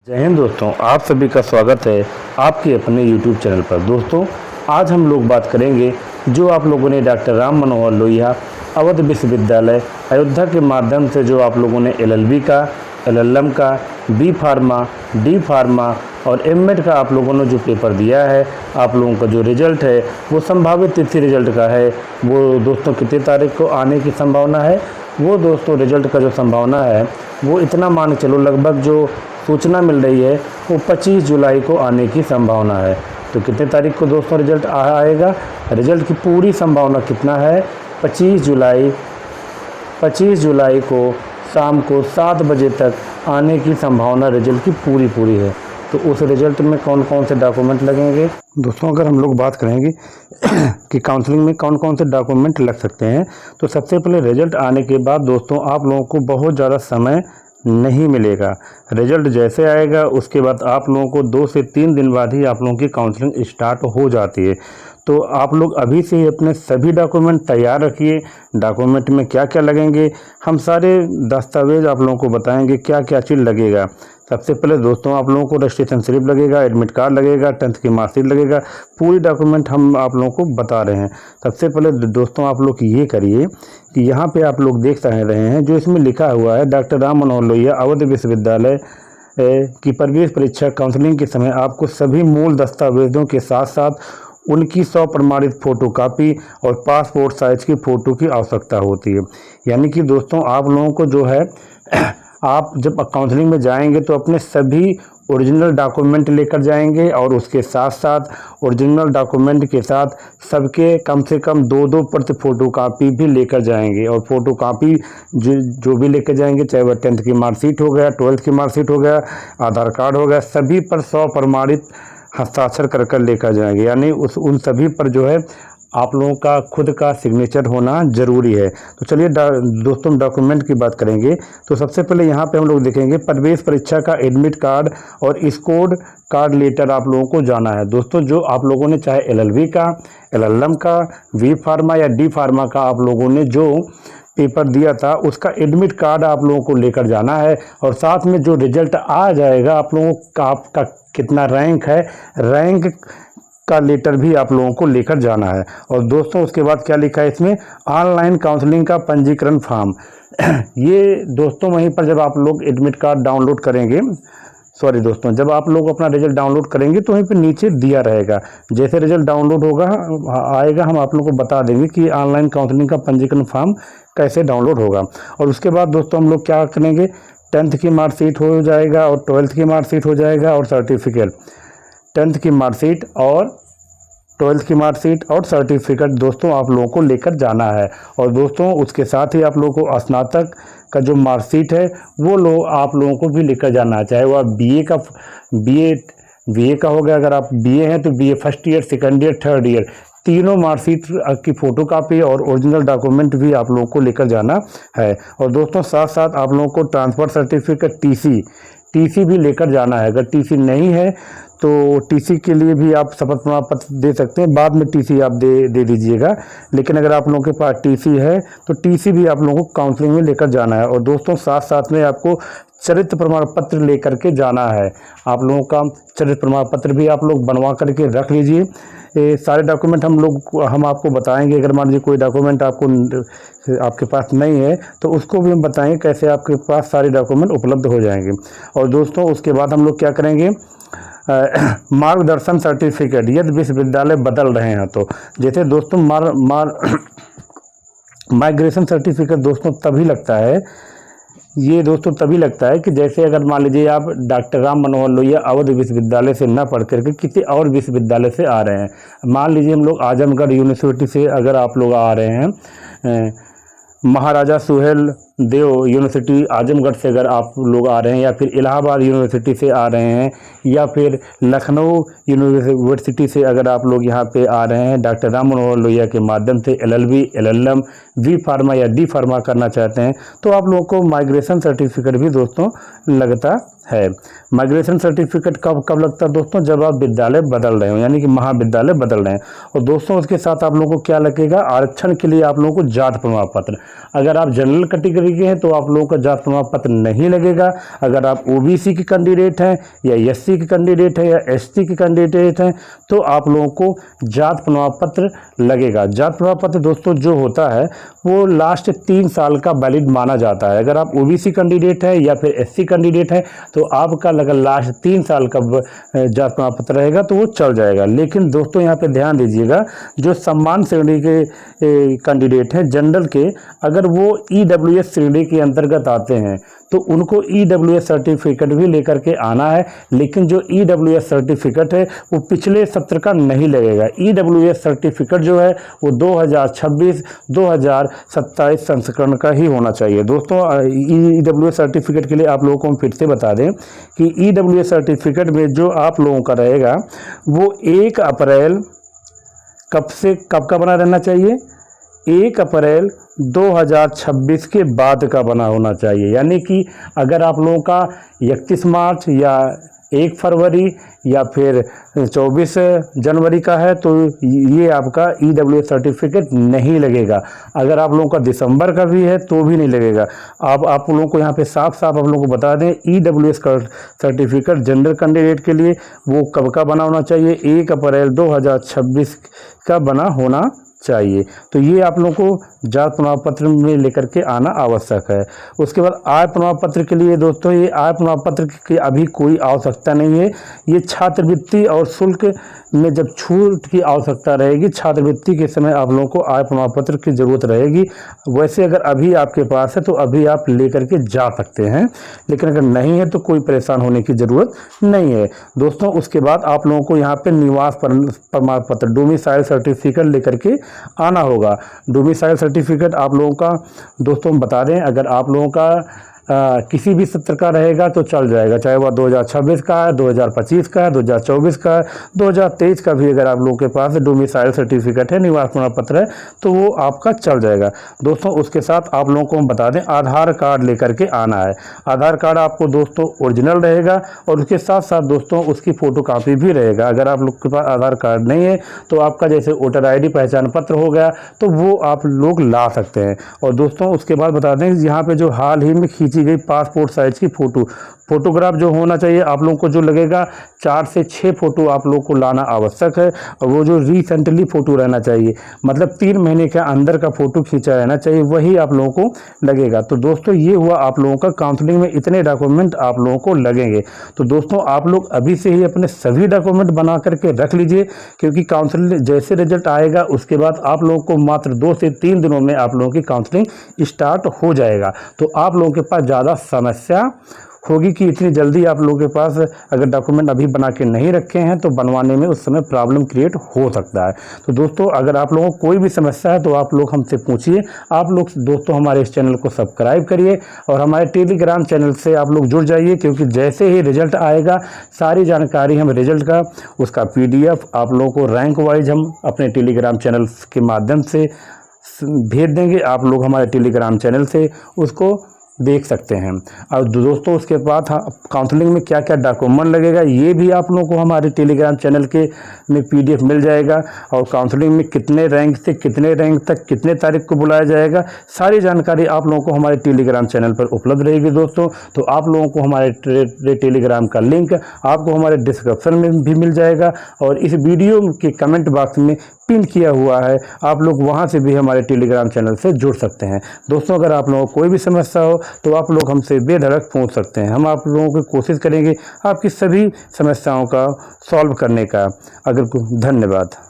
जय हिंद दोस्तों, आप सभी का स्वागत है आपके अपने YouTube चैनल पर। दोस्तों, आज हम लोग बात करेंगे जो आप लोगों ने डॉक्टर राम मनोहर लोहिया अवध विश्वविद्यालय अयोध्या के माध्यम से जो आप लोगों ने LLB का, LLM का, B फार्मा, D फार्मा और M.Med का आप लोगों ने जो पेपर दिया है, आप लोगों का जो रिजल्ट है वो संभावित तिथि रिजल्ट का है। वो दोस्तों कितनी तारीख को आने की संभावना है, वो दोस्तों रिजल्ट का जो संभावना है वो इतना मान चलो, लगभग जो सूचना मिल रही है वो 25 जुलाई को आने की संभावना है। तो कितने तारीख को दोस्तों रिजल्ट आएगा? रिजल्ट की पूरी संभावना कितना है? 25 जुलाई को शाम को 7 बजे तक आने की संभावना रिजल्ट की पूरी है। तो उस रिजल्ट में कौन कौन से डॉक्यूमेंट लगेंगे दोस्तों? अगर हम लोग बात करेंगे कि काउंसलिंग में कौन कौन से डॉक्यूमेंट लग सकते हैं, तो सबसे पहले रिजल्ट आने के बाद दोस्तों आप लोगों को बहुत ज़्यादा समय नहीं मिलेगा। रिजल्ट जैसे आएगा उसके बाद आप लोगों को 2 से 3 दिन बाद ही आप लोगों की काउंसलिंग स्टार्ट हो जाती है। तो आप लोग अभी से ही अपने सभी डॉक्यूमेंट तैयार रखिए। डॉक्यूमेंट में क्या क्या लगेंगे, हम सारे दस्तावेज आप लोगों को बताएंगे क्या क्या चीज़ लगेगा। सबसे पहले दोस्तों आप लोगों को रजिस्ट्रेशन स्लिप लगेगा, एडमिट कार्ड लगेगा, 10th की मार्कशीट लगेगा। पूरी डॉक्यूमेंट हम आप लोगों को बता रहे हैं। सबसे पहले दोस्तों आप लोग ये करिए कि यहाँ पे आप लोग देख रहे हैं जो इसमें लिखा हुआ है, डॉक्टर राम मनोहर लोहिया अवध विश्वविद्यालय की प्रवेश परीक्षा काउंसलिंग के समय आपको सभी मूल दस्तावेजों के साथ साथ उनकी 100 प्रमाणित फ़ोटोकॉपी और पासपोर्ट साइज की फ़ोटो की आवश्यकता होती है। यानी कि दोस्तों आप लोगों को जो है आप जब काउंसलिंग में जाएंगे तो अपने सभी ओरिजिनल डॉक्यूमेंट लेकर जाएंगे और उसके साथ साथ ओरिजिनल डॉक्यूमेंट के साथ सबके कम से कम 2-2 प्रति फ़ोटोकॉपी भी लेकर जाएंगे। और फ़ोटोकॉपी जो भी लेकर जाएंगे, चाहे वह 10th की मार्कशीट हो गया, 12th की मार्कशीट हो गया, आधार कार्ड हो गया, सभी पर 100 प्रमाणित हस्ताक्षर कर लेकर जाएंगे। यानी उन सभी पर जो है आप लोगों का खुद का सिग्नेचर होना ज़रूरी है। तो चलिए दोस्तों डॉक्यूमेंट की बात करेंगे। तो सबसे पहले यहाँ पे हम लोग देखेंगे प्रवेश परीक्षा का एडमिट कार्ड और स्कोर्ड कार्ड लेटर आप लोगों को जाना है। दोस्तों जो आप लोगों ने चाहे LLB का, LLM का, V फार्मा या D फार्मा का आप लोगों ने जो पेपर दिया था उसका एडमिट कार्ड आप लोगों को लेकर जाना है। और साथ में जो रिजल्ट आ जाएगा आप लोगों का, आपका कितना रैंक है, रैंक का लेटर भी आप लोगों को लेकर जाना है। और दोस्तों उसके बाद क्या लिखा है इसमें, ऑनलाइन काउंसलिंग का पंजीकरण फॉर्म। ये दोस्तों वहीं पर जब आप लोग एडमिट कार्ड डाउनलोड करेंगे, सॉरी दोस्तों, जब आप लोग अपना रिजल्ट डाउनलोड करेंगे तो वहीं पर नीचे दिया रहेगा। जैसे रिजल्ट डाउनलोड होगा आएगा हम आप लोगों को बता देंगे कि ऑनलाइन काउंसलिंग का पंजीकरण फॉर्म कैसे डाउनलोड होगा। और उसके बाद दोस्तों हम लोग क्या करेंगे, 10th की मार्कशीट हो जाएगा और 12th की मार्कशीट हो जाएगा और सर्टिफिकेट। 10th की मार्कशीट और 12th की मार्कशीट और सर्टिफिकेट दोस्तों आप लोगों को लेकर जाना है। और दोस्तों उसके साथ ही आप लोगों को स्नातक का जो मार्कशीट है वो आप लोगों को भी लेकर जाना है। चाहे वह BA का हो गया, अगर आप BA हैं तो BA first year, second year, third year, तीनों मार्कशीट की फ़ोटोकॉपी और ओरिजिनल डॉक्यूमेंट भी आप लोगों को लेकर जाना है। और दोस्तों साथ साथ आप लोगों को ट्रांसफ़र सर्टिफिकेट TC भी लेकर जाना है। अगर TC नहीं है तो TC के लिए भी आप शपथ प्रमाण पत्र दे सकते हैं, बाद में TC आप दे दीजिएगा। लेकिन अगर आप लोगों के पास TC है तो TC भी आप लोगों को काउंसलिंग में लेकर जाना है। और दोस्तों साथ साथ में आपको चरित्र प्रमाण पत्र लेकर के जाना है। आप लोगों का चरित्र प्रमाण पत्र भी आप लोग बनवा करके रख लीजिए। ये सारे डॉक्यूमेंट हम आपको बताएंगे। अगर मान लीजिए कोई डॉक्यूमेंट आपके पास नहीं है तो उसको भी हम बताएंगे कैसे आपके पास सारे डॉक्यूमेंट उपलब्ध हो जाएंगे। और दोस्तों उसके बाद हम लोग क्या करेंगे, मार्गदर्शन सर्टिफिकेट, यदि विश्वविद्यालय बदल रहे हैं तो। जैसे दोस्तों माइग्रेशन सर्टिफिकेट दोस्तों तभी लगता है, ये दोस्तों तभी लगता है कि जैसे अगर मान लीजिए आप डॉक्टर राम मनोहर लोहिया अवध विश्वविद्यालय से न पढ़ करके किसी और विश्वविद्यालय से आ रहे हैं। मान लीजिए हम लोग आजमगढ़ यूनिवर्सिटी से अगर आप लोग आ रहे हैं, महाराजा सुहेल देव यूनिवर्सिटी आजमगढ़ से अगर आप लोग आ रहे हैं, या फिर इलाहाबाद यूनिवर्सिटी से आ रहे हैं, या फिर लखनऊ यूनिवर्सिटी से अगर आप लोग यहाँ पे आ रहे हैं डॉक्टर राम मनोहर लोहिया के माध्यम से LLB, LLM, V फार्मा या D फार्मा करना चाहते हैं, तो आप लोगों को माइग्रेशन सर्टिफिकेट भी दोस्तों लगता है। माइग्रेशन सर्टिफिकेट कब लगता है दोस्तों? जब आप विद्यालय बदल रहे हो, यानी कि महाविद्यालय बदल रहे हैं। और दोस्तों उसके साथ आप लोगों को क्या लगेगा? आरक्षण के लिए आप लोगों को जात प्रमाण पत्र। अगर आप जनरल कैटेगरी के हैं तो आप लोगों का जात प्रमाण पत्र नहीं लगेगा। अगर आप ओबीसी के कैंडिडेट हैं या एससी के कैंडिडेट हैं या एसटी के कैंडिडेट हैं तो आप लोगों को जात प्रमाण पत्र लगेगा। जात प्रमाण पत्र दोस्तों जो होता है वो लास्ट 3 साल का वैलिड माना जाता है। अगर आप ओबीसी कैंडिडेट है या फिर एससी कैंडिडेट है तो आपका अगर लास्ट 3 साल का जात प्रमाण पत्र रहेगा तो वो चल जाएगा। लेकिन दोस्तों यहाँ पे ध्यान दीजिएगा, जो सम्मान श्रेणी के कैंडिडेट हैं जनरल के, अगर वो ईडब्ल्यूएस श्रेणी के अंतर्गत आते हैं तो उनको ईडब्ल्यूएस सर्टिफिकेट भी लेकर के आना है। लेकिन जो ईडब्ल्यूएस सर्टिफिकेट है वो पिछले सत्र का नहीं लगेगा। ईडब्ल्यूएस सर्टिफिकेट जो है वो 2026-2027 संस्करण का ही होना चाहिए। दोस्तों ईडब्ल्यूएस सर्टिफिकेट के लिए आप लोगों को हम फिर से बता दें कि ईडब्ल्यूएस सर्टिफिकेट में जो आप लोगों का रहेगा वो 1 अप्रैल कब का बना रहना चाहिए? 1 अप्रैल 2026 के बाद का बना होना चाहिए। यानी कि अगर आप लोगों का 31 मार्च या 1 फरवरी या फिर 24 जनवरी का है तो ये आपका ईडब्ल्यूएस सर्टिफिकेट नहीं लगेगा। अगर आप लोगों का दिसंबर का भी है तो भी नहीं लगेगा। आप लोगों को यहाँ पे साफ आप लोगों को बता दें, ईडब्ल्यूएस सर्टिफिकेट जनरल कैंडिडेट के लिए वो कब का बना होना चाहिए? 1 अप्रैल 2026 का बना होना चाहिए। तो ये आप लोगों को जात प्रमाण पत्र में लेकर के आना आवश्यक है। उसके बाद आय प्रमाण पत्र के लिए दोस्तों, ये आय प्रमाण पत्र की अभी कोई आवश्यकता नहीं है। ये छात्रवृत्ति और शुल्क में जब छूट की आवश्यकता रहेगी, छात्रवृत्ति के समय आप लोगों को आय प्रमाण पत्र की ज़रूरत रहेगी। वैसे अगर अभी आपके पास है तो अभी आप लेकर के जा सकते हैं, लेकिन अगर नहीं है तो कोई परेशान होने की ज़रूरत नहीं है दोस्तों। उसके बाद आप लोगों को यहाँ पे निवास प्रमाण पत्र डोमिसाइल सर्टिफिकेट लेकर के आना होगा। डोमिसाइल सर्टिफिकेट आप लोगों का दोस्तों बता दें, अगर आप लोगों का किसी भी सत्र का रहेगा तो चल जाएगा, चाहे वह 2026 का है, 2025 का है, 2024 का है, 2023 का भी अगर आप लोगों के पास डोमिसाइल सर्टिफिकेट है, निवास प्रमाण पत्र है तो वो आपका चल जाएगा दोस्तों। उसके साथ आप लोगों को हम बता दें, आधार कार्ड लेकर के आना है। आधार कार्ड आपको दोस्तों ओरिजिनल रहेगा और उसके साथ साथ दोस्तों उसकी फ़ोटोकॉपी भी रहेगा। अगर आप लोग के पास आधार कार्ड नहीं है तो आपका जैसे वोटर ID पहचान पत्र हो गया तो वो आप लोग ला सकते हैं। और दोस्तों उसके बाद बता दें, यहाँ पे जो हाल ही में खींची गई पासपोर्ट साइज की फोटोग्राफ जो होना चाहिए आप लोगों को जो लगेगा 4 से 6 फोटो आप लोग को लाना आवश्यक है। और वो जो रिसेंटली फ़ोटो रहना चाहिए, मतलब 3 महीने के अंदर का फ़ोटो खींचा रहना चाहिए, वही आप लोगों को लगेगा। तो दोस्तों ये हुआ आप लोगों का काउंसलिंग में इतने डॉक्यूमेंट आप लोगों को लगेंगे। तो दोस्तों आप लोग अभी से ही अपने सभी डॉक्यूमेंट बना करके रख लीजिए, क्योंकि काउंसलिंग जैसे रिजल्ट आएगा उसके बाद आप लोगों को मात्र 2 से 3 दिनों में आप लोगों की काउंसलिंग स्टार्ट हो जाएगा। तो आप लोगों के पास ज़्यादा समस्या होगी कि इतनी जल्दी आप लोगों के पास अगर डॉक्यूमेंट अभी बना के नहीं रखे हैं तो बनवाने में उस समय प्रॉब्लम क्रिएट हो सकता है। तो दोस्तों अगर आप लोगों को कोई भी समस्या है तो आप लोग हमसे पूछिए। आप लोग दोस्तों हमारे इस चैनल को सब्सक्राइब करिए और हमारे टेलीग्राम चैनल से आप लोग जुड़ जाइए, क्योंकि जैसे ही रिजल्ट आएगा सारी जानकारी हम रिजल्ट का उसका PDF आप लोगों को रैंक वाइज हम अपने टेलीग्राम चैनल के माध्यम से भेज देंगे। आप लोग हमारे टेलीग्राम चैनल से उसको देख सकते हैं। और दोस्तों उसके बाद काउंसलिंग में क्या क्या डॉक्यूमेंट लगेगा ये भी आप लोगों को हमारे टेलीग्राम चैनल के में PDF मिल जाएगा। और काउंसलिंग में कितने रैंक से कितने रैंक तक कितने तारीख को बुलाया जाएगा, सारी जानकारी आप लोगों को हमारे टेलीग्राम चैनल पर उपलब्ध रहेगी दोस्तों। तो आप लोगों को हमारे टेलीग्राम का लिंक आपको हमारे डिस्क्रिप्शन में भी मिल जाएगा और इस वीडियो के कमेंट बॉक्स में पिन किया हुआ है, आप लोग वहां से भी हमारे टेलीग्राम चैनल से जुड़ सकते हैं। दोस्तों अगर आप लोगों को कोई भी समस्या हो तो आप लोग हमसे बेधड़क पूछ सकते हैं। हम आप लोगों की कोशिश करेंगे आपकी सभी समस्याओं का सॉल्व करने का। धन्यवाद।